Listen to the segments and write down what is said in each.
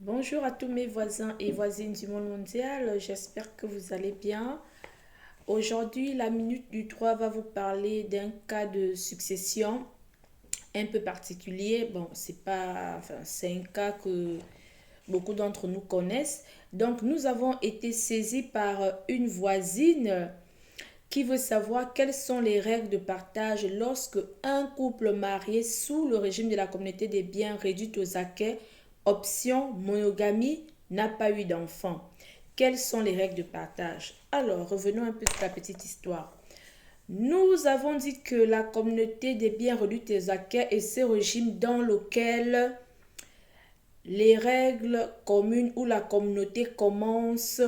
Bonjour à tous mes voisins et voisines du monde mondial, j'espère que vous allez bien. Aujourd'hui, la minute du 3 va vous parler d'un cas de succession un peu particulier. Bon, c'est un cas que beaucoup d'entre nous connaissent. Donc, nous avons été saisis par une voisine qui veut savoir quelles sont les règles de partage lorsque un couple marié sous le régime de la communauté des biens réduit aux acquets, option monogamie, n'a pas eu d'enfant. Quelles sont les règles de partage? Alors, revenons un peu sur la petite histoire. Nous avons dit que la communauté des biens réduits aux acquets est ce régime dans lequel les règles communes où la communauté commence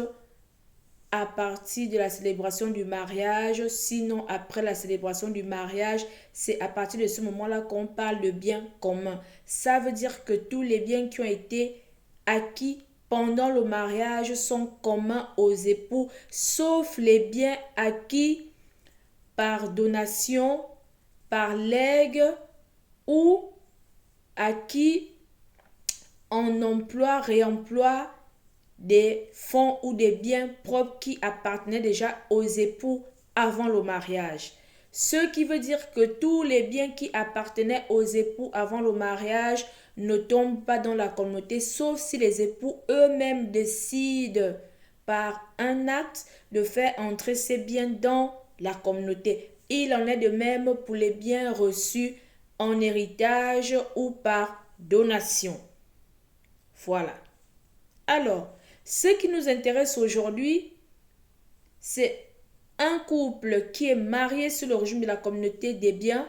à partir de la célébration du mariage, sinon après la célébration du mariage, c'est à partir de ce moment-là qu'on parle de biens communs. Ça veut dire que tous les biens qui ont été acquis pendant le mariage sont communs aux époux, sauf les biens acquis par donation, par legs ou acquis en emploi, réemploi des fonds ou des biens propres qui appartenaient déjà aux époux avant le mariage. Ce qui veut dire que tous les biens qui appartenaient aux époux avant le mariage ne tombent pas dans la communauté, sauf si les époux eux-mêmes décident par un acte de faire entrer ces biens dans la communauté. Il en est de même pour les biens reçus en héritage ou par donation. Voilà. Alors, ce qui nous intéresse aujourd'hui, c'est un couple qui est marié sous le régime de la communauté des biens,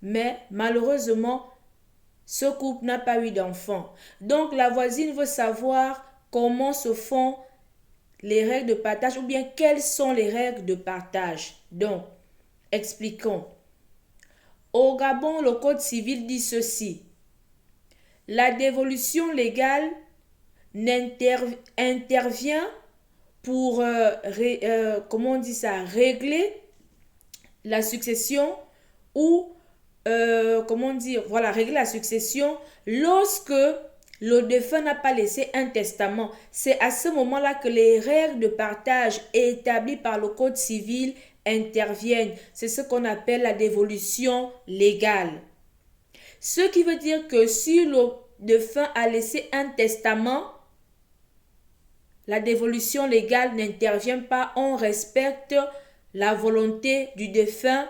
mais malheureusement, ce couple n'a pas eu d'enfant. Donc, la voisine veut savoir comment se font les règles de partage ou bien quelles sont les règles de partage. Donc, expliquons. Au Gabon, le Code civil dit ceci. La dévolution légale intervient pour comment on dit ça, régler la succession ou comment dire, voilà, régler la succession lorsque le défunt n'a pas laissé un testament. C'est à ce moment-là que les règles de partage établies par le Code civil interviennent. C'est ce qu'on appelle la dévolution légale. Ce qui veut dire que si le défunt a laissé un testament, la dévolution légale n'intervient pas, on respecte la volonté du défunt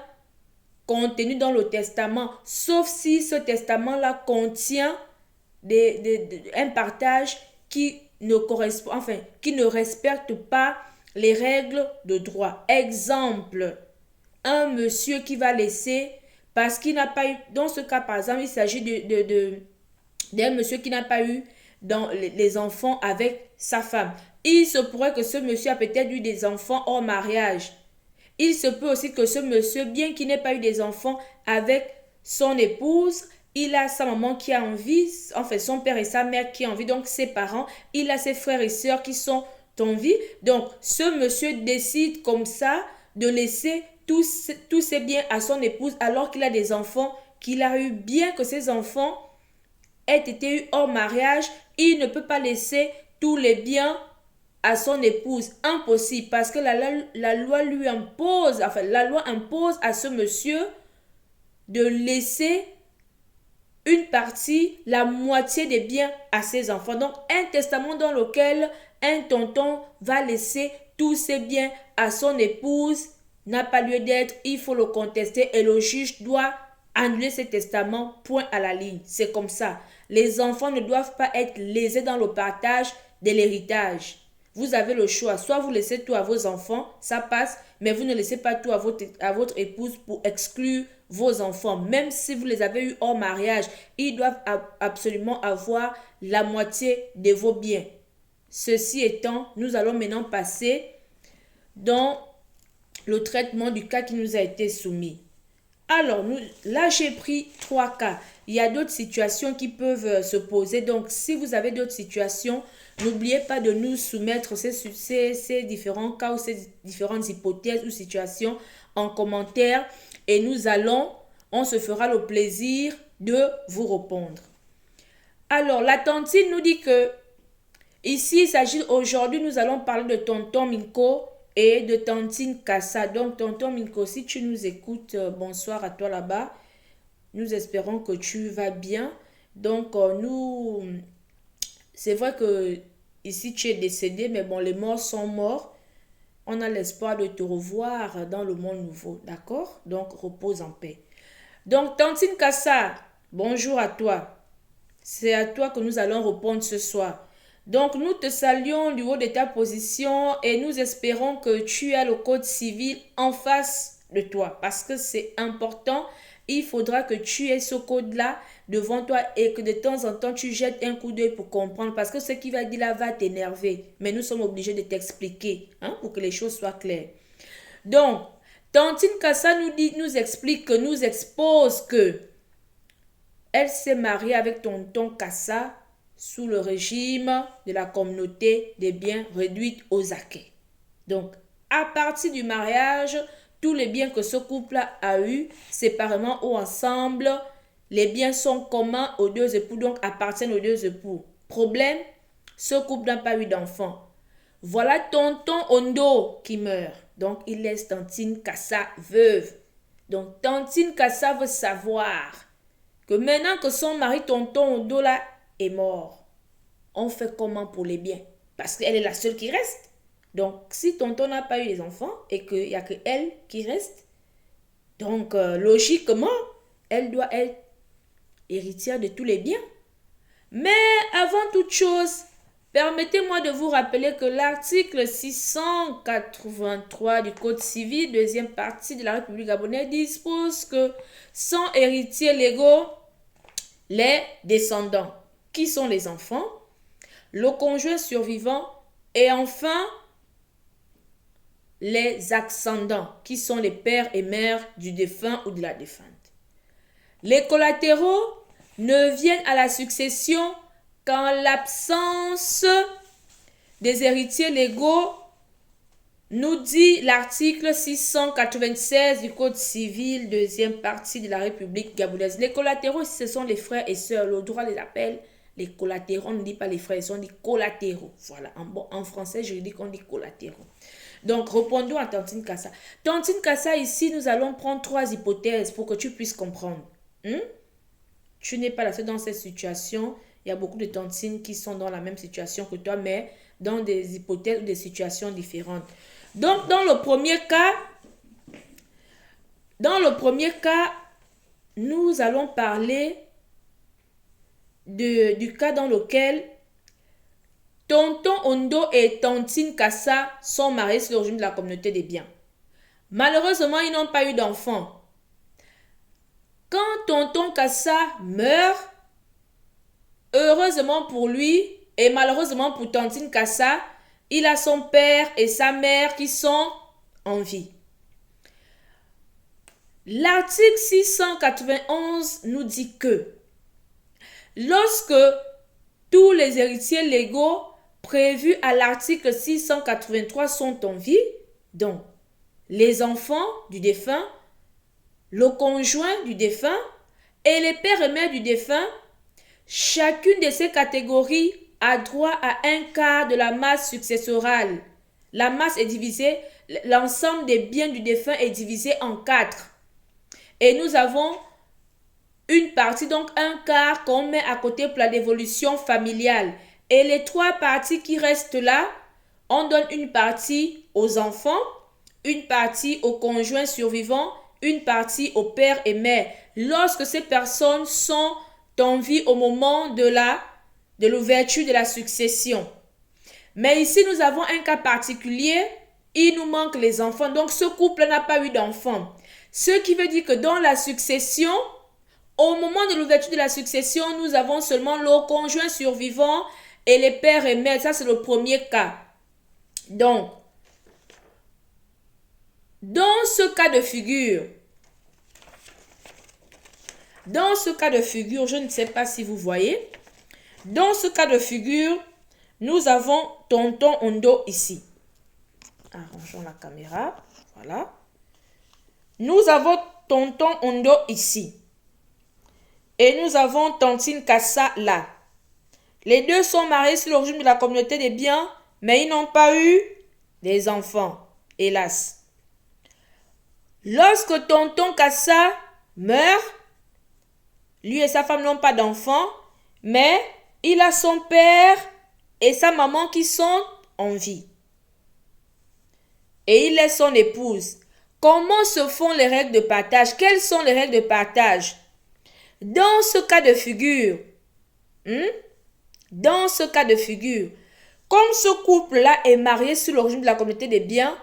contenue dans le testament, sauf si ce testament-là contient un partage qui ne correspond, enfin, qui ne respecte pas les règles de droit. Exemple, un monsieur qui va laisser, parce qu'il n'a pas eu, dans ce cas par exemple, il s'agit d'un monsieur qui n'a pas eu les enfants avec sa femme. Il se pourrait que ce monsieur a peut-être eu des enfants hors mariage. Il se peut aussi que ce monsieur, bien qu'il n'ait pas eu des enfants avec son épouse, il a sa maman qui a envie, enfin son père et sa mère qui ont envie, donc ses parents, il a ses frères et sœurs qui sont en vie. Donc ce monsieur décide comme ça de laisser tous ses biens à son épouse alors qu'il a des enfants, qu'il a eu, bien que ses enfants aient été eus hors mariage, il ne peut pas laisser tous les biens à son épouse. Impossible, parce que la loi lui impose, enfin la loi impose à ce monsieur de laisser une partie, la moitié des biens à ses enfants. Donc un testament dans lequel un tonton va laisser tous ses biens à son épouse n'a pas lieu d'être, il faut le contester et le juge doit annuler ce testament, point à la ligne. C'est comme ça. Les enfants ne doivent pas être lésés dans le partage de l'héritage. Vous avez le choix, soit vous laissez tout à vos enfants, ça passe, mais vous ne laissez pas tout à votre épouse pour exclure vos enfants. Même si vous les avez eus hors mariage, ils doivent absolument avoir la moitié de vos biens. Ceci étant, nous allons maintenant passer dans le traitement du cas qui nous a été soumis. Alors, là, j'ai pris 3 cas. Il y a d'autres situations qui peuvent se poser. Donc, si vous avez d'autres situations, n'oubliez pas de nous soumettre ces différents cas ou ces différentes hypothèses ou situations en commentaire. Et on se fera le plaisir de vous répondre. Alors, la tantine nous dit que Ici, il s'agit aujourd'hui, nous allons parler de tonton Minko et de tantine Kassa. Donc, tonton Minko, si tu nous écoutes, bonsoir à toi là-bas. Nous espérons que tu vas bien. Donc, c'est vrai que ici tu es décédé, mais bon, les morts sont morts. On a l'espoir de te revoir dans le monde nouveau, d'accord? Donc, repose en paix. Donc, Tantine Kassa, bonjour à toi. C'est à toi que nous allons répondre ce soir. Donc, nous te saluons du haut de ta position et nous espérons que tu as le code civil en face de toi parce que c'est important. Il faudra que tu aies ce code-là devant toi et que de temps en temps tu jettes un coup d'œil pour comprendre parce que ce qui va dire là va t'énerver. Mais nous sommes obligés de t'expliquer pour que les choses soient claires. Donc, Tantine Kassa nous explique que nous expose que elle s'est mariée avec tonton Kassa sous le régime de la communauté des biens réduits aux acquis. Donc, à partir du mariage, tous les biens que ce couple a eu, séparément ou ensemble, les biens sont communs aux deux époux, donc appartiennent aux deux époux. Problème, ce couple n'a pas eu d'enfant. Voilà tonton Ondo qui meurt. Donc, il laisse tantine Kassa veuve. Donc, tantine Kassa veut savoir que maintenant que son mari tonton Ondo là est mort, on fait comment pour les biens? Parce qu'elle est la seule qui reste. Donc, si tonton n'a pas eu les enfants et qu'il n'y a que elle qui reste, donc logiquement, elle doit être héritière de tous les biens. Mais avant toute chose, permettez-moi de vous rappeler que l'article 683 du Code civil, deuxième partie de la République gabonaise, dispose que sans héritiers légaux, les descendants, qui sont les enfants, le conjoint survivant et enfin les ascendants, qui sont les pères et mères du défunt ou de la défunte. Les collatéraux ne viennent à la succession qu'en l'absence des héritiers légaux, nous dit l'article 696 du Code civil, deuxième partie de la République gabonaise. Les collatéraux, ce sont les frères et sœurs. Le droit les appelle les collatéraux. On ne dit pas les frères et sœurs, on dit collatéraux. Voilà, en français juridique, on dit collatéraux. Donc, répondons à Tantine Kassa. Tantine Kassa, ici, nous allons prendre 3 hypothèses pour que tu puisses comprendre. Tu n'es pas la seule dans cette situation. Il y a beaucoup de tantines qui sont dans la même situation que toi, mais dans des hypothèses ou des situations différentes. Donc, dans le premier cas, nous allons parler du cas dans lequel tonton Ondo et tantine Kassa sont mariés sur le régime de la communauté des biens. Malheureusement, ils n'ont pas eu d'enfants. Quand tonton Kassa meurt, heureusement pour lui et malheureusement pour tantine Kassa, il a son père et sa mère qui sont en vie. L'article 691 nous dit que lorsque tous les héritiers légaux prévus à l'article 683 sont en vie, donc les enfants du défunt, le conjoint du défunt et les pères et mères du défunt, chacune de ces catégories a droit à un quart de la masse successorale. La masse est divisée, l'ensemble des biens du défunt est divisé en 4. Et nous avons une partie, donc un quart qu'on met à côté pour la dévolution familiale. Et les 3 parties qui restent là, on donne une partie aux enfants, une partie aux conjoints survivants, une partie aux pères et mères. Lorsque ces personnes sont en vie au moment de l'ouverture de la succession. Mais ici, nous avons un cas particulier. Il nous manque les enfants. Donc, ce couple n'a pas eu d'enfants. Ce qui veut dire que dans la succession, au moment de l'ouverture de la succession, nous avons seulement le conjoint survivant et les pères et mères. Ça, c'est le premier cas. Donc, dans ce cas de figure, je ne sais pas si vous voyez, dans ce cas de figure, nous avons tonton Ondo ici. Arrangeons la caméra. Voilà. Nous avons tonton Ondo ici. Et nous avons tantine Kassa là. Les deux sont mariés sur le régime de la communauté des biens, mais ils n'ont pas eu des enfants, hélas. Lorsque tonton Kassa meurt, lui et sa femme n'ont pas d'enfants, mais il a son père et sa maman qui sont en vie. Et il laisse son épouse. Comment se font les règles de partage? Quelles sont les règles de partage? Dans ce cas de figure, comme ce couple-là est marié sous le régime de la communauté des biens,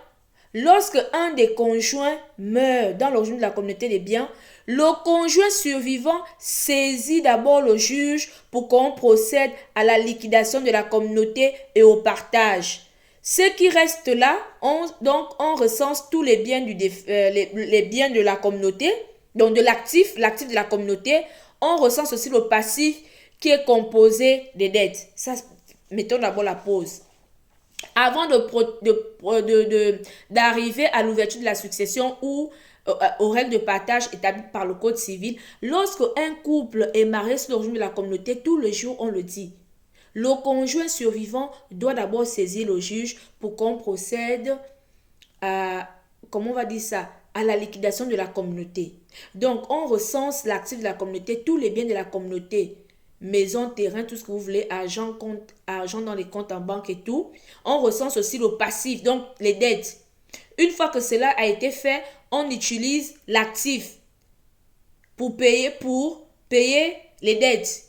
lorsque un des conjoints meurt dans le régime de la communauté des biens, le conjoint survivant saisit d'abord le juge pour qu'on procède à la liquidation de la communauté et au partage. Ce qui reste là, on recense tous les biens, les biens de la communauté, donc de l'actif de la communauté. On recense aussi le passif qui est composé des dettes. Ça, mettons d'abord la pause. Avant d'arriver à l'ouverture de la succession ou aux règles de partage établies par le code civil, lorsque un couple est marié sous le régime de la communauté, tous les jours on le dit. Le conjoint survivant doit d'abord saisir le juge pour qu'on procède à, comment on va dire ça, à la liquidation de la communauté. Donc, on recense l'actif de la communauté, tous les biens de la communauté, maison, terrain, tout ce que vous voulez, argent dans les comptes en banque et tout. On recense aussi le passif, donc les dettes. Une fois que cela a été fait, on utilise l'actif pour payer les dettes.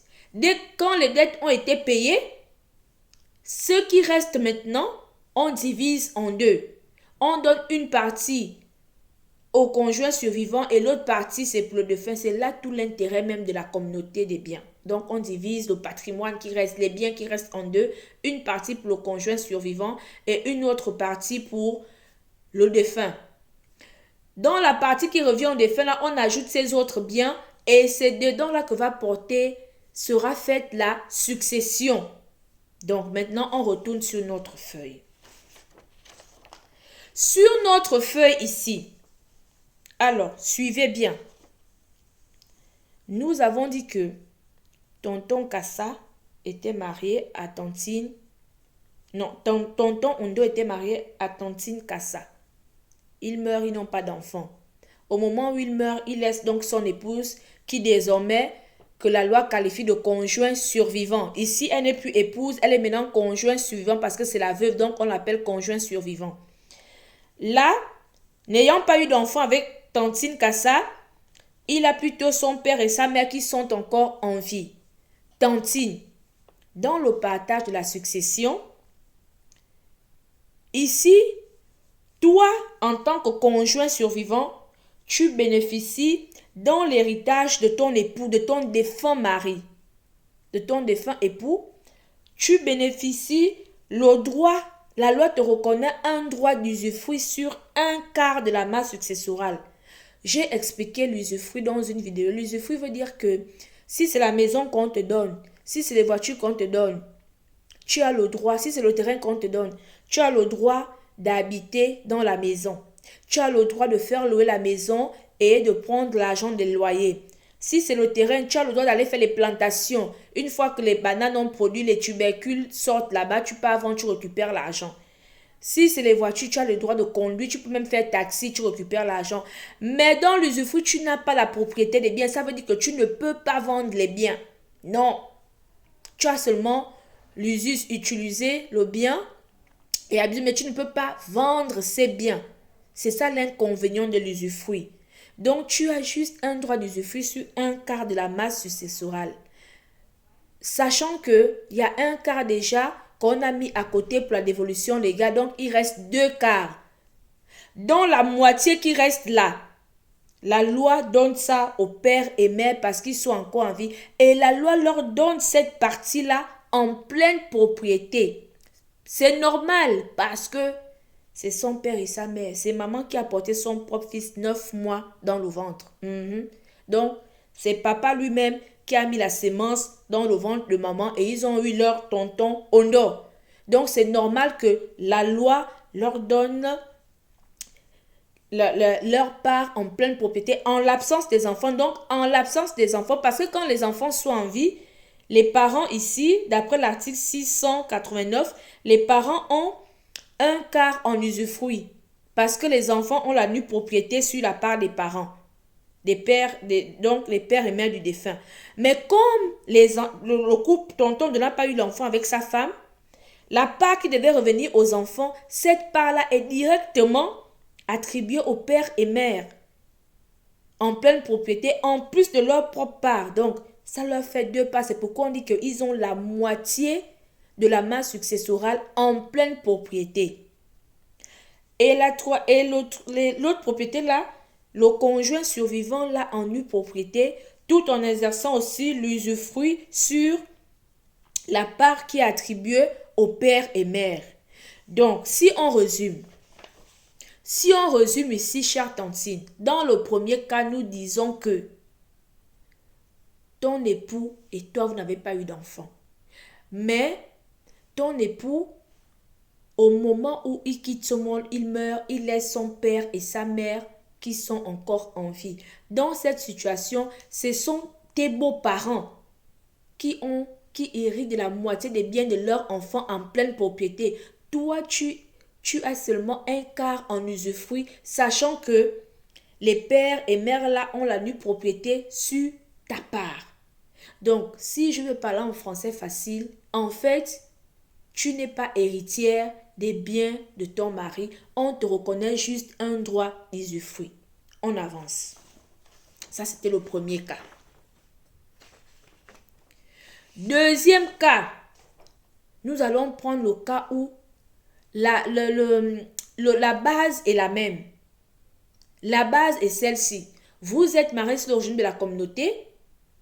Quand les dettes ont été payées, ce qui reste maintenant, on divise en deux. On donne une partie au conjoint survivant et l'autre partie, c'est pour le défunt. C'est là tout l'intérêt même de la communauté des biens. Donc, on divise le patrimoine qui reste, les biens qui restent en deux. Une partie pour le conjoint survivant et une autre partie pour le défunt. Dans la partie qui revient au défunt, là, on ajoute ces autres biens et c'est dedans là que sera faite la succession. Donc, maintenant, on retourne sur notre feuille. Sur notre feuille ici, alors, suivez bien. Nous avons dit que tonton Kassa était marié à tantine. Non, tonton Ondo était marié à tantine Kassa. Il meurt, ils n'ont pas d'enfant. Au moment où il meurt, il laisse donc son épouse qui désormais, que la loi qualifie de conjoint survivant. Ici, elle n'est plus épouse, elle est maintenant conjoint survivant parce que c'est la veuve, donc on l'appelle conjoint survivant. Là, n'ayant pas eu d'enfant avec tantine Kassa, il a plutôt son père et sa mère qui sont encore en vie. Tantine, dans le partage de la succession, ici, toi, en tant que conjoint survivant, tu bénéficies dans l'héritage de ton époux, de ton défunt mari, de ton défunt époux, tu bénéficies le droit, la loi te reconnaît un droit d'usufruit sur un quart de la masse successorale. J'ai expliqué l'usufruit dans une vidéo. L'usufruit veut dire que si c'est la maison qu'on te donne, si c'est les voitures qu'on te donne, tu as le droit, si c'est le terrain qu'on te donne, tu as le droit d'habiter dans la maison. Tu as le droit de faire louer la maison et de prendre l'argent des loyers. Si c'est le terrain, tu as le droit d'aller faire les plantations. Une fois que les bananes ont produit, les tubercules sortent là-bas, tu pars avant, tu récupères l'argent. Si c'est les voitures, tu as le droit de conduire, tu peux même faire taxi, tu récupères l'argent. Mais dans l'usufruit, tu n'as pas la propriété des biens. Ça veut dire que tu ne peux pas vendre les biens. Non. Tu as seulement l'usus, utiliser le bien et abuser, mais tu ne peux pas vendre ces biens. C'est ça l'inconvénient de l'usufruit. Donc, tu as juste un droit d'usufruit sur un quart de la masse successorale. Sachant qu'il y a un quart déjà qu'on a mis à côté pour la dévolution légale, donc il reste 2/4. Dans la moitié qui reste là, la loi donne ça aux pères et mères parce qu'ils sont encore en vie et la loi leur donne cette partie-là en pleine propriété. C'est normal parce que c'est son père et sa mère. C'est maman qui a porté son propre fils 9 mois dans le ventre. Donc, c'est papa lui-même qui a mis la sémence dans le ventre de maman et ils ont eu leur tonton Ondo. Donc, c'est normal que la loi leur donne leur part en pleine propriété en l'absence des enfants. Donc, en l'absence des enfants, parce que quand les enfants sont en vie, les parents ici, d'après l'article 689, les parents ont un quart en usufruit parce que les enfants ont la nue propriété sur la part des parents, donc les pères et mères du défunt. Mais comme le couple tonton n'a pas eu l'enfant avec sa femme, la part qui devait revenir aux enfants, cette part-là est directement attribuée aux pères et mères en pleine propriété, en plus de leur propre part. Donc, ça leur fait deux parts. C'est pourquoi on dit qu'ils ont la moitié de la masse successorale en pleine propriété. Et l'autre propriété là, le conjoint survivant là en nue propriété, tout en exerçant aussi l'usufruit sur la part qui est attribuée aux pères et mères. Donc, si on résume ici, chère Tantine, dans le premier cas, nous disons que ton époux et toi, vous n'avez pas eu d'enfant. Mais ton époux, au moment où il quitte ce monde, il meurt, il laisse son père et sa mère qui sont encore en vie. Dans cette situation, ce sont tes beaux-parents qui héritent de la moitié des biens de leur enfant en pleine propriété. Toi, tu as seulement un quart en usufruit, sachant que les pères et mères là ont la nue propriété sur ta part. Donc, si je veux parler en français facile, en fait, tu n'es pas héritière des biens de ton mari. On te reconnaît juste un droit d'usufruit. On avance. Ça, c'était le premier cas. Deuxième cas, nous allons prendre le cas où la base est la même. La base est celle-ci. Vous êtes marié sur l'origine de la communauté,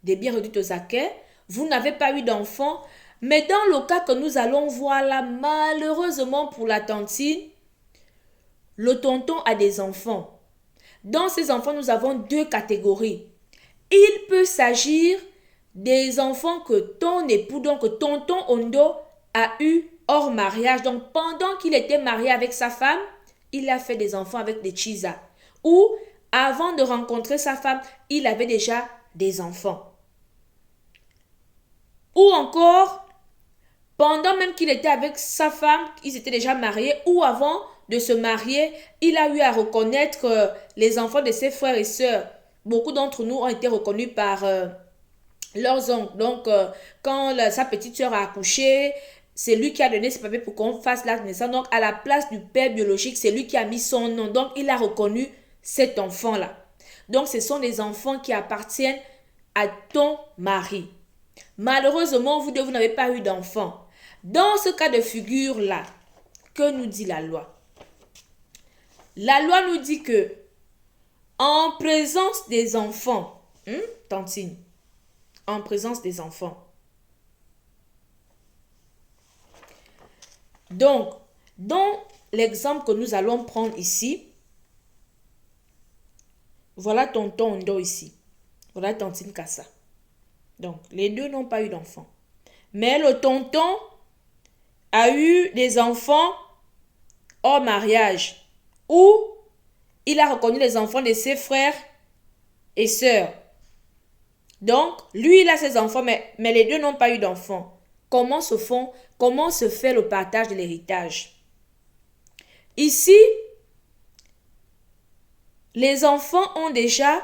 des biens réduits aux acquets. Vous n'avez pas eu d'enfant. Mais dans le cas que nous allons voir là, malheureusement pour la tantine, le tonton a des enfants. Dans ces enfants, nous avons deux catégories. Il peut s'agir des enfants que ton époux, donc tonton Ondo, a eu hors mariage. Donc pendant qu'il était marié avec sa femme, il a fait des enfants avec des Chisa. Ou avant de rencontrer sa femme, il avait déjà des enfants. Ou encore, pendant même qu'il était avec sa femme, ils étaient déjà mariés, ou avant de se marier, il a eu à reconnaître les enfants de ses frères et sœurs. Beaucoup d'entre nous ont été reconnus par leurs oncles. Donc, quand sa petite sœur a accouché, c'est lui qui a donné ses papiers pour qu'on fasse l'acte de naissance. Donc, à la place du père biologique, c'est lui qui a mis son nom. Donc, il a reconnu cet enfant-là. Donc, ce sont des enfants qui appartiennent à ton mari. Malheureusement, vous n'avez pas eu d'enfant. Dans ce cas de figure-là, que nous dit la loi? La loi nous dit que, en présence des enfants, Tantine, en présence des enfants. Donc, dans l'exemple que nous allons prendre ici, voilà tonton Ondo ici. Voilà tantine Kassa. Donc, les deux n'ont pas eu d'enfants. Mais le tonton a eu des enfants hors mariage, où il a reconnu les enfants de ses frères et sœurs. Donc, lui, il a ses enfants, mais les deux n'ont pas eu d'enfants. Comment se fait le partage de l'héritage? Ici, les enfants ont déjà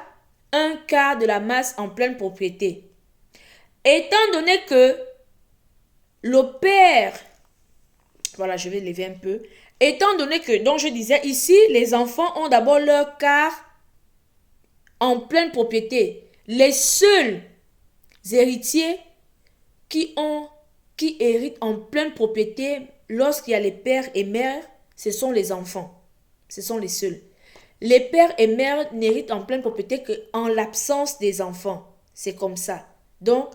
un quart de la masse en pleine propriété. Étant donné que le père, voilà, je vais lever un peu. Étant donné que, donc je disais, ici, les enfants ont d'abord leur quart en pleine propriété. Les seuls héritiers qui héritent en pleine propriété lorsqu'il y a les pères et mères, ce sont les enfants. Ce sont les seuls. Les pères et mères n'héritent en pleine propriété qu'en l'absence des enfants. C'est comme ça. Donc,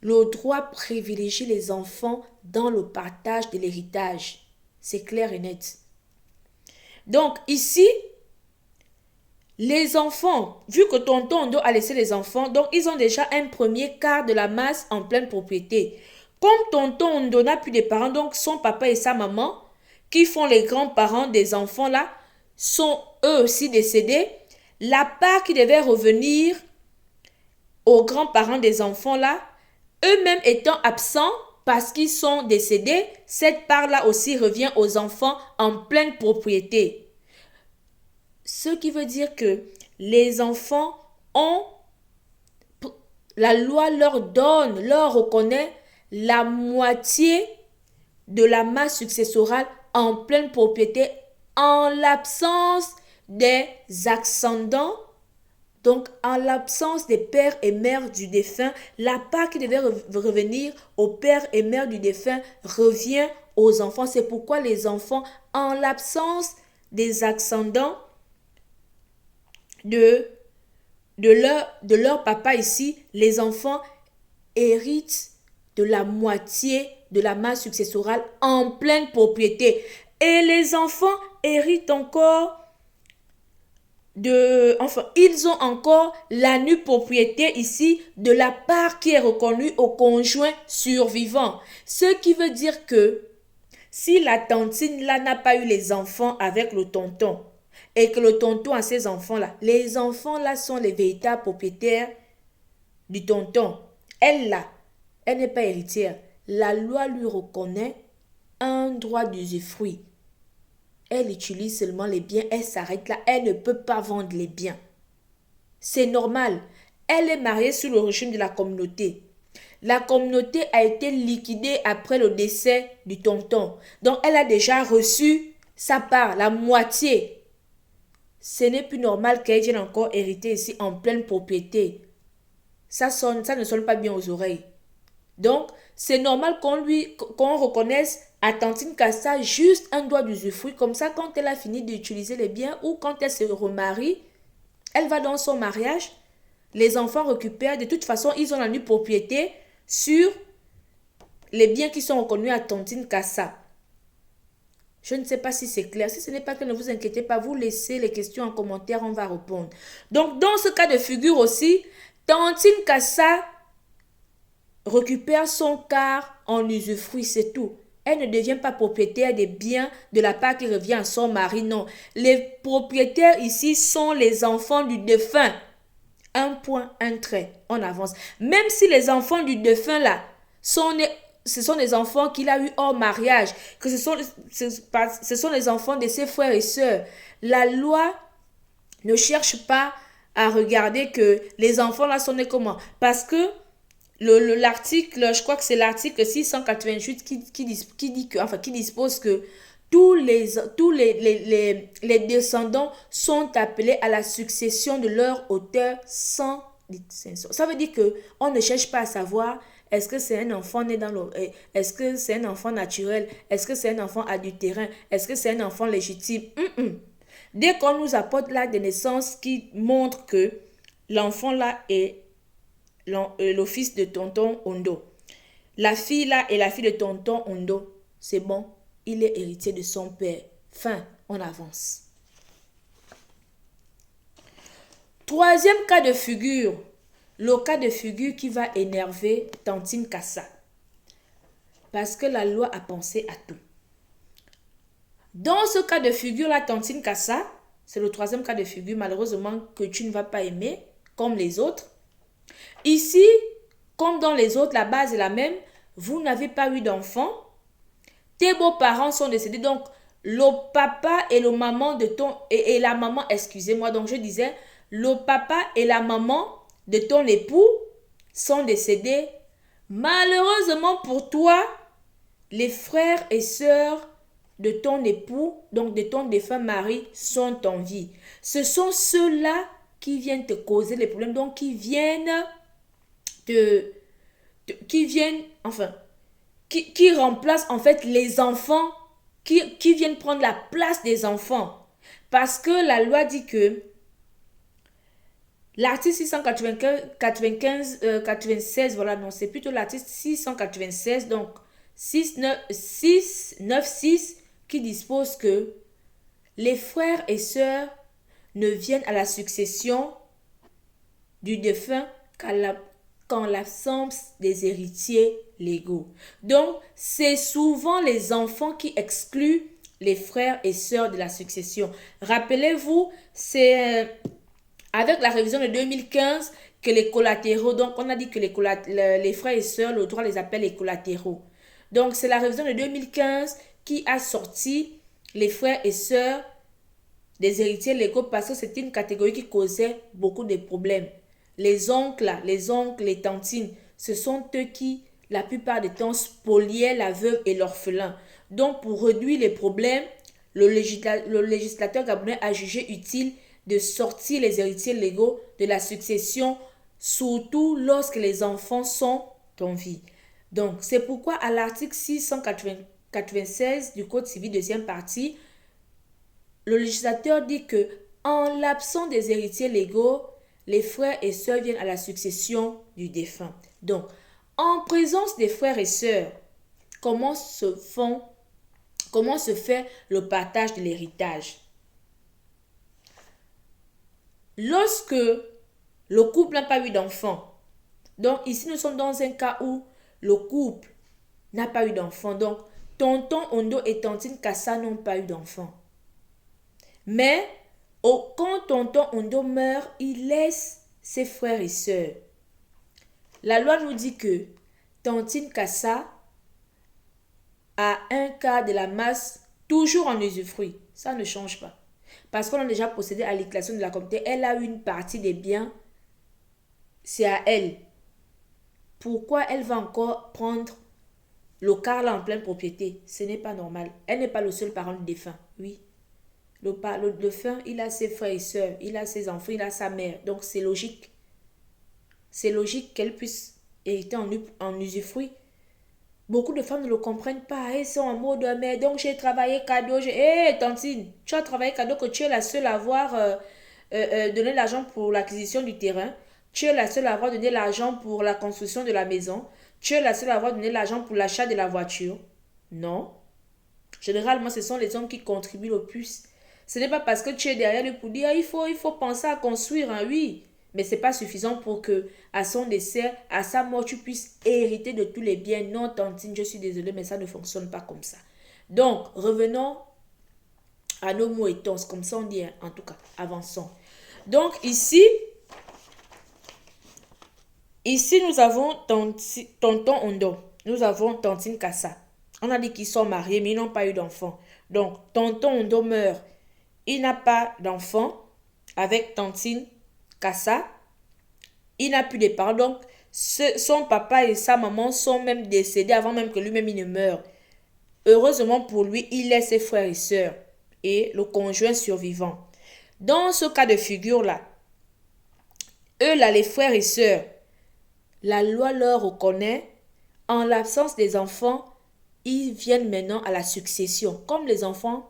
le droit privilégie les enfants dans le partage de l'héritage. C'est clair et net. Donc, ici, les enfants, vu que tonton Ondo a laissé les enfants, donc ils ont déjà un premier quart de la masse en pleine propriété. Comme tonton Ondo n'a plus de parents, donc son papa et sa maman, qui font les grands-parents des enfants là, sont eux aussi décédés. La part qui devait revenir aux grands-parents des enfants là eux-mêmes étant absents parce qu'ils sont décédés, cette part-là aussi revient aux enfants en pleine propriété. Ce qui veut dire que les enfants ont, la loi leur reconnaît la moitié de la masse successorale en pleine propriété en l'absence des ascendants. Donc, en l'absence des pères et mères du défunt, la part qui devait revenir aux pères et mères du défunt revient aux enfants. C'est pourquoi les enfants, en l'absence des ascendants de leur papa ici, les enfants héritent de la moitié de la masse successorale en pleine propriété. Et les enfants héritent encore ils ont encore la nue propriété ici de la part qui est reconnue au conjoint survivant. Ce qui veut dire que si la tantine là n'a pas eu les enfants avec le tonton et que le tonton a ses enfants là, les enfants là sont les véritables propriétaires du tonton. Elle là, elle n'est pas héritière. La loi lui reconnaît un droit d'usufruit. Elle utilise seulement les biens, elle s'arrête là, elle ne peut pas vendre les biens. C'est normal. Elle est mariée sous le régime de la communauté. La communauté a été liquidée après le décès du tonton. Donc, elle a déjà reçu sa part, la moitié. Ce n'est plus normal qu'elle vienne encore hériter ici en pleine propriété. Ça ne sonne pas bien aux oreilles. Donc, c'est normal qu'on reconnaisse à Tantine Kassa juste un droit d'usufruit. Comme ça, quand elle a fini d'utiliser les biens ou quand elle se remarie, elle va dans son mariage, les enfants récupèrent. De toute façon, ils ont la nue propriété sur les biens qui sont reconnus à Tantine Kassa. Je ne sais pas si c'est clair. Si ce n'est pas clair, ne vous inquiétez pas. Vous laissez les questions en commentaire, on va répondre. Donc, dans ce cas de figure aussi, Tantine Kassa récupère son quart en usufruit, c'est tout. Elle ne devient pas propriétaire des biens de la part qui revient à son mari, non. Les propriétaires ici sont les enfants du défunt. Un point, un trait, on avance. Même si les enfants du défunt là, ce sont des enfants qu'il a eu hors mariage, que ce sont les enfants de ses frères et sœurs. La loi ne cherche pas à regarder que les enfants là sont nés comment. Parce que l'article, je crois que c'est l'article 688 qui dispose que tous les descendants sont appelés à la succession de leur auteur sans distinction. Ça veut dire que on ne cherche pas à savoir est-ce que c'est un enfant né dans le, est-ce que c'est un enfant naturel, est-ce que c'est un enfant adultérin, est-ce que c'est un enfant légitime. Dès qu'on nous apporte l'acte de naissance qui montre que l'enfant là est le fils de tonton Ondo, la fille là est la fille de tonton Ondo, c'est bon, il est héritier de son père. Fin, on avance. Troisième cas de figure, le cas de figure qui va énerver Tantine Kassa. Parce que la loi a pensé à tout. Dans ce cas de figure là, Tantine Kassa, c'est le troisième cas de figure malheureusement que tu ne vas pas aimer, comme les autres. Ici, comme dans les autres, la base est la même. Vous n'avez pas eu d'enfant. Tes beaux-parents sont décédés. Donc, le papa et le maman de ton... Et la maman, excusez-moi. Donc, je disais, le papa et la maman de ton époux sont décédés. Malheureusement pour toi, les frères et sœurs de ton époux, donc de ton défunt mari, sont en vie. Ce sont ceux-là qui viennent te causer les problèmes. Donc, qui remplacent en fait les enfants, qui viennent prendre la place des enfants. Parce que la loi dit que l'article 696, voilà, non, c'est plutôt l'article 696, donc 696 qui dispose que les frères et sœurs ne viennent à la succession du défunt qu'en l'absence des héritiers légaux. Donc, c'est souvent les enfants qui excluent les frères et sœurs de la succession. Rappelez-vous, c'est avec la révision de 2015 que les collatéraux, donc on a dit que les frères et sœurs, le droit les appelle les collatéraux. Donc c'est la révision de 2015 qui a sorti les frères et sœurs des héritiers légaux parce que c'était une catégorie qui causait beaucoup de problèmes. Les oncles, les tantines, ce sont eux qui, la plupart du temps, spoliaient la veuve et l'orphelin. Donc pour réduire les problèmes, le législateur gabonais a jugé utile de sortir les héritiers légaux de la succession, surtout lorsque les enfants sont en vie. Donc, c'est pourquoi à l'article 696 du Code civil, deuxième partie, le législateur dit que, en l'absence des héritiers légaux, les frères et sœurs viennent à la succession du défunt. Donc, en présence des frères et sœurs, comment se fait le partage de l'héritage? Lorsque le couple n'a pas eu d'enfant, donc ici nous sommes dans un cas où le couple n'a pas eu d'enfant, donc tonton Ondo et tantine Kassa n'ont pas eu d'enfant. Mais quand tonton Ondo meurt, il laisse ses frères et sœurs. La loi nous dit que tantine Kassa a un quart de la masse toujours en usufruit. Ça ne change pas. Parce qu'on a déjà procédé à l'éclatation de la communauté. Elle a une partie des biens. C'est à elle. Pourquoi elle va encore prendre le quart là en pleine propriété? Ce n'est pas normal. Elle n'est pas le seul parent du défunt. Oui. Le défunt, il a ses frères et sœurs. Il a ses enfants. Il a sa mère. Donc c'est logique. C'est logique qu'elle puisse hériter en usufruit. Beaucoup de femmes ne le comprennent pas. Elles sont en mode, mais donc j'ai travaillé cadeau. Tantine, tu as travaillé cadeau que tu es la seule à avoir donné l'argent pour l'acquisition du terrain. Tu es la seule à avoir donné l'argent pour la construction de la maison. Tu es la seule à avoir donné l'argent pour l'achat de la voiture. Non. Généralement, ce sont les hommes qui contribuent le plus. Ce n'est pas parce que tu es derrière lui pour dire, il faut penser à construire, hein, oui. Mais ce n'est pas suffisant pour que, à son décès, à sa mort, tu puisses hériter de tous les biens. Non, tantine, je suis désolée, mais ça ne fonctionne pas comme ça. Donc, revenons à nos mots et tons, comme ça on dit, hein, en tout cas, avançons. Donc, ici, nous avons tonton Ondo, nous avons tantine Kassa. On a dit qu'ils sont mariés, mais ils n'ont pas eu d'enfant. Donc, tonton Ondo meurt. Il n'a pas d'enfant avec tantine Kassa. Il n'a plus de parents. Donc, son papa et sa maman sont même décédés avant même que lui-même il ne meure. Heureusement pour lui, il laisse ses frères et sœurs et le conjoint survivant. Dans ce cas de figure-là, eux là, les frères et sœurs, la loi leur reconnaît, en l'absence des enfants, ils viennent maintenant à la succession. Comme les enfants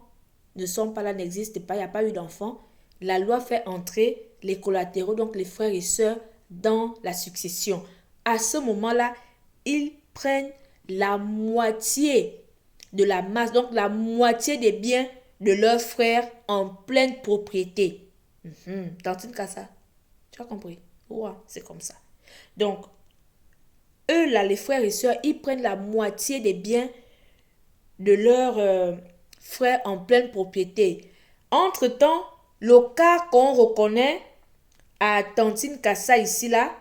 ne sont pas là, n'existent pas, il n'y a pas eu d'enfants, la loi fait entrer les collatéraux, donc les frères et sœurs, dans la succession. À ce moment-là, ils prennent la moitié de la masse, donc la moitié des biens de leurs frères en pleine propriété. Tantine Kassa, tu as compris? Ouais, c'est comme ça. Donc, eux là, les frères et sœurs, ils prennent la moitié des biens de leurs frères en pleine propriété. Entre-temps, le cas qu'on reconnaît à tantine Kassa ici là,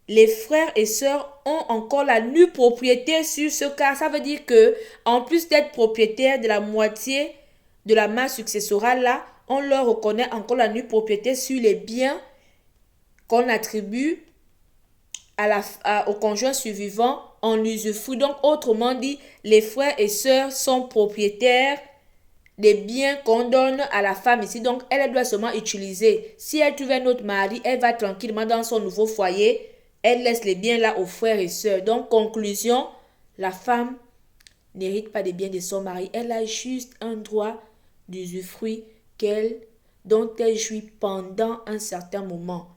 les frères et sœurs ont encore la nue propriété sur ce cas. Ça veut dire que en plus d'être propriétaires de la moitié de la masse successorale là, on leur reconnaît encore la nue propriété sur les biens qu'on attribue au conjoint survivant en usufruit. Donc autrement dit, les frères et sœurs sont propriétaires des biens qu'on donne à la femme ici. Donc, elle doit seulement utiliser. Si elle trouve un autre mari, elle va tranquillement dans son nouveau foyer. Elle laisse les biens là aux frères et sœurs. Donc, conclusion, la femme n'hérite pas des biens de son mari. Elle a juste un droit d'usufruit dont elle jouit pendant un certain moment.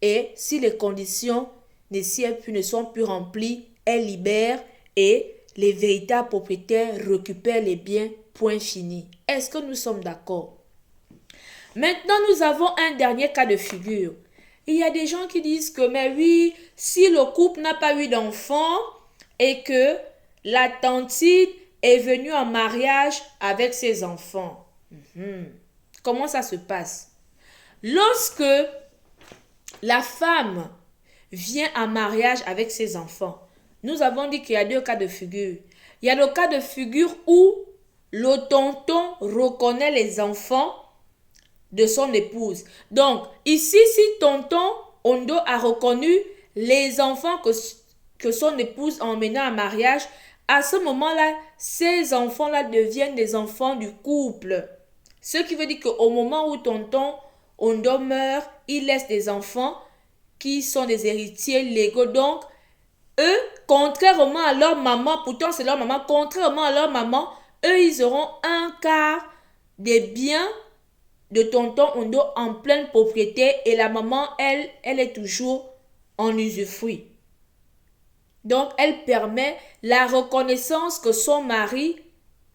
Et si les conditions ne sont plus remplies, elle libère et les véritables propriétaires récupèrent les biens. Point fini. Est-ce que nous sommes d'accord? Maintenant, nous avons un dernier cas de figure. Il y a des gens qui disent que, mais oui, si le couple n'a pas eu d'enfant et que la tantine est venue en mariage avec ses enfants. Comment ça se passe? Lorsque la femme vient en mariage avec ses enfants. Nous avons dit qu'il y a deux cas de figure. Il y a le cas de figure où le tonton reconnaît les enfants de son épouse. Donc, ici, si tonton Ondo a reconnu les enfants que son épouse a emmenés en mariage, à ce moment-là, ces enfants-là deviennent des enfants du couple. Ce qui veut dire qu'au moment où tonton Ondo meurt, il laisse des enfants qui sont des héritiers légaux. Donc, eux, contrairement à leur maman, pourtant c'est leur maman, contrairement à leur maman, eux, ils auront un quart des biens de tonton Ondo en pleine propriété et la maman, elle est toujours en usufruit. Donc, elle permet la reconnaissance que son mari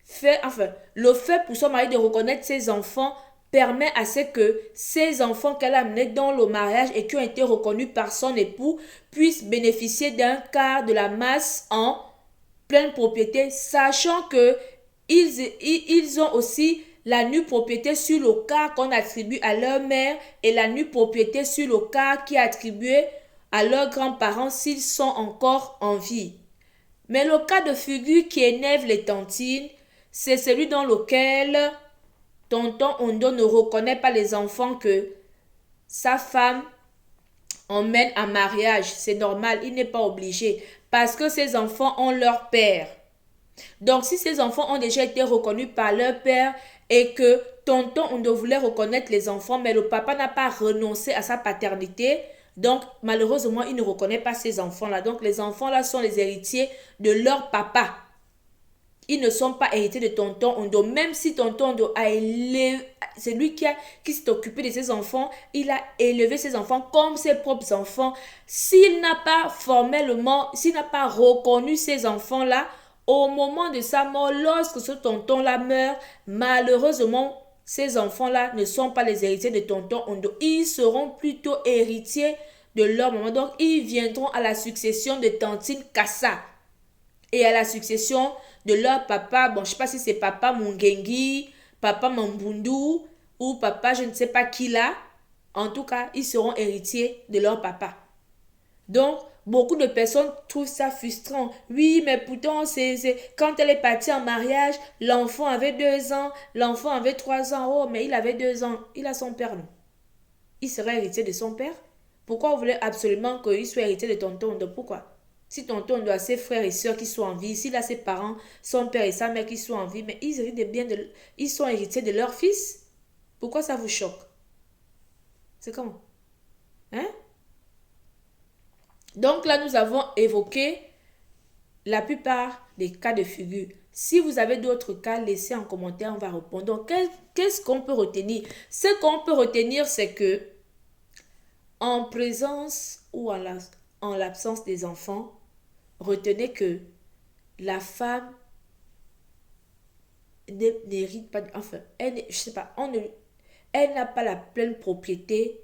fait, enfin, le fait pour son mari de reconnaître ses enfants permet à ce que ces enfants qu'elle a amenés dans le mariage et qui ont été reconnus par son époux puissent bénéficier d'un quart de la masse en pleine propriété, sachant que ils ont aussi la nue propriété sur le quart qu'on attribue à leur mère et la nue propriété sur le quart qui est attribué à leurs grands-parents s'ils sont encore en vie. Mais le cas de figure qui énerve les tantines, c'est celui dans lequel tonton Ondo ne reconnaît pas les enfants que sa femme emmène en mariage. C'est normal, il n'est pas obligé parce que ces enfants ont leur père. Donc, si ces enfants ont déjà été reconnus par leur père et que tonton Ondo voulait reconnaître les enfants, mais le papa n'a pas renoncé à sa paternité, donc malheureusement, il ne reconnaît pas ces enfants-là. Donc, les enfants-là sont les héritiers de leur papa. Ils ne sont pas hérités de tonton Ondo. Même si tonton Ondo a élevé, c'est lui qui s'est occupé de ses enfants, il a élevé ses enfants comme ses propres enfants. S'il n'a pas formellement, s'il n'a pas reconnu ces enfants-là, au moment de sa mort, lorsque ce tonton-là meurt, malheureusement, ces enfants-là ne sont pas les héritiers de tonton Ondo. Ils seront plutôt héritiers de leur maman. Donc, ils viendront à la succession de tantine Kassa et à la succession de leur papa. Bon, je ne sais pas si c'est papa Mungengi, papa Mambundu ou papa je ne sais pas qui là. En tout cas, ils seront héritiers de leur papa. Donc, beaucoup de personnes trouvent ça frustrant. Oui, mais pourtant, quand elle est partie en mariage, l'enfant avait 2 ans, l'enfant avait 3 ans. Oh, mais il avait 2 ans. Il a son père, non? Il serait héritier de son père? Pourquoi vous voulez absolument qu'il soit héritier de tonton? Pourquoi? Si tonton doit ses frères et sœurs qui sont en vie, s'il a ses parents, son père et sa mère qui sont en vie, mais ils héritent des biens ils sont héritiers de leur fils. Pourquoi ça vous choque? C'est comment? Hein? Donc là, nous avons évoqué la plupart des cas de figure. Si vous avez d'autres cas, laissez en commentaire, on va répondre. Donc, qu'est-ce qu'on peut retenir? Ce qu'on peut retenir, c'est que en présence ou en l'absence des enfants, retenez que la femme n'hérite pas, enfin, je sais pas, elle n'a pas la pleine propriété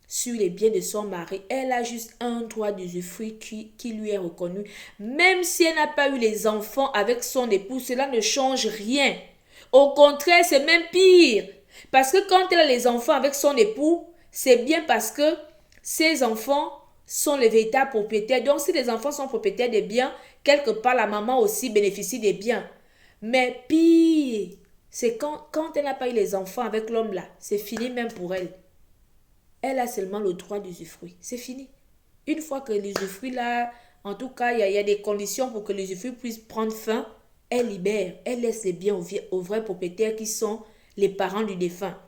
sur les biens de son mari. Elle a juste un droit d'usufruit qui lui est reconnu. Même si elle n'a pas eu les enfants avec son époux, cela ne change rien. Au contraire, c'est même pire. Parce que quand elle a les enfants avec son époux, c'est bien parce que ses enfants sont les véritables propriétaires. Donc, si les enfants sont propriétaires des biens, quelque part, la maman aussi bénéficie des biens. Mais pire, c'est quand elle n'a pas eu les enfants avec l'homme là, c'est fini même pour elle. Elle a seulement le droit d'usufruit. C'est fini. Une fois que l'usufruit là, en tout cas, il y a des conditions pour que l'usufruit puisse prendre fin, elle libère, elle laisse les biens aux vrais propriétaires qui sont les parents du défunt.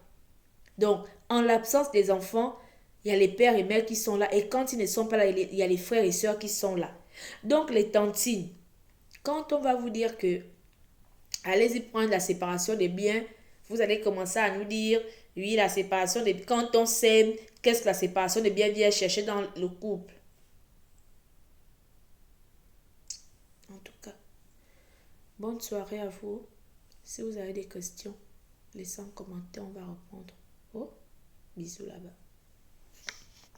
Donc, en l'absence des enfants, il y a les pères et mères qui sont là. Et quand ils ne sont pas là, il y a les frères et sœurs qui sont là. Donc, les tantines, quand on va vous dire que allez-y prendre la séparation des biens, vous allez commencer à nous dire, oui, la séparation des biens, quand on s'aime, qu'est-ce que la séparation des biens vient chercher dans le couple? En tout cas, bonne soirée à vous. Si vous avez des questions, laissez un commentaire, on va répondre. Oh, bisous là-bas.